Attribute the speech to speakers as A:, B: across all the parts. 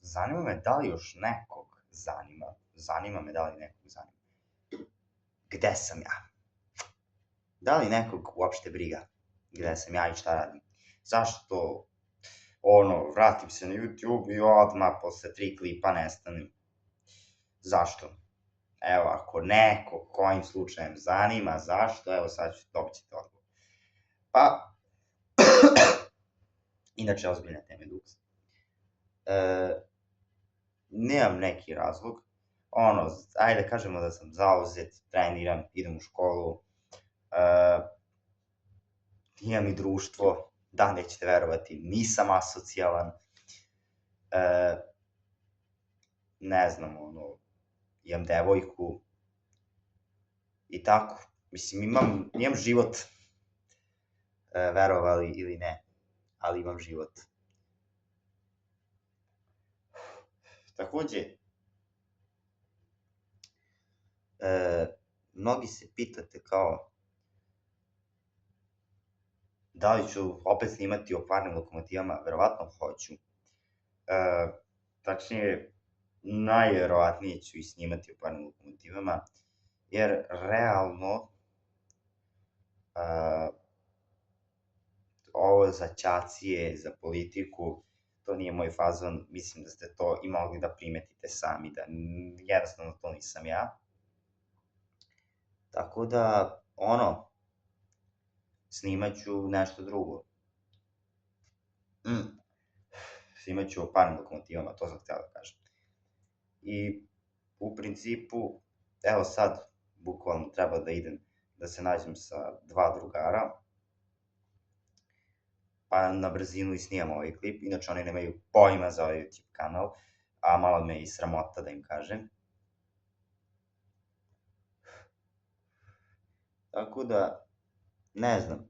A: Zanima me da li još nekog zanima. Zanima me da li nekog zanima. Gde sam ja? Da li nekog uopšte briga gde sam ja i šta radim? Zašto, vratim se na YouTube i odmah posle 3 klipa nestanem? Zašto? Evo, ako neko kojim slučajem zanima zašto, evo sad dobit ćete odgovor. Pa, inače, ozbiljne teme, Duks. Nemam neki razlog. Ajde kažemo da sam zauzet, treniram, idem u školu, imam i društvo, da, nećete verovati, nisam asocijalan, ne znam, imam devojku i tako. Mislim, imam život, verovali ili ne, ali imam život. Takođe, mnogi se pitate kao da li ću opet snimati o parnim lokomotivama, verovatno hoću. Tačnije, najverovatnije ću i snimati o parnim lokomotivama, jer realno ovo za ćacije, za politiku, to nije moj fazon, mislim da ste to i mogli da primetite sami, da jednostavno to nisam ja. Tako da, snimat ću nešto drugo. Snimat ću o parnim lokomotivama, to sam htio da kažem. I u principu, evo sad, bukvalno treba da idem da se nađem sa 2 drugara, pa na brzinu i snimam ovaj klip, inače oni nemaju pojma za ovaj YouTube kanal, a malo me i sramota da im kažem. Tako da, ne znam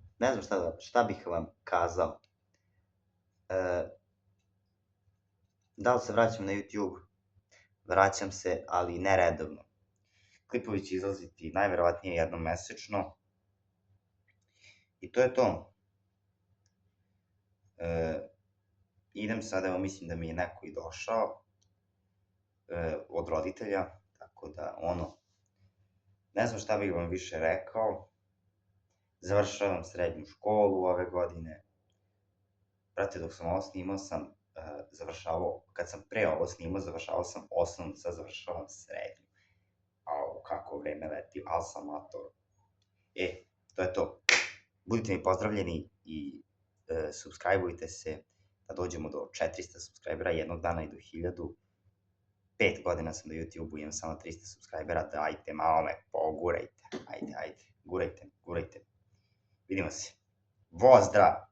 A: šta bih vam kazao. Da li se vraćam na YouTube? Vraćam se, ali ne redovno. Klipovi će izlaziti najverovatnije jednom mesečno. I to je to. Idem sad, evo mislim da mi je neko i došao od roditelja, tako da ne znam šta bih vam više rekao. Završavam srednju školu ove godine. Brate, dok sam ovo snimao sam završavao, kad sam pre ovo snimao, završavao sam osnovnu, sad završavam srednju. Kako vreme leti, ali sam mator. To je to. Budite mi pozdravljeni i subscribeujte se da dođemo do 400 subscribera jednog dana i do 1000. 5 godina sam na YouTube-u, imam samo 300 subscribera, dajte, malo me pogurajte. Ajde, gurajte. Vidimo se. Pozdrav!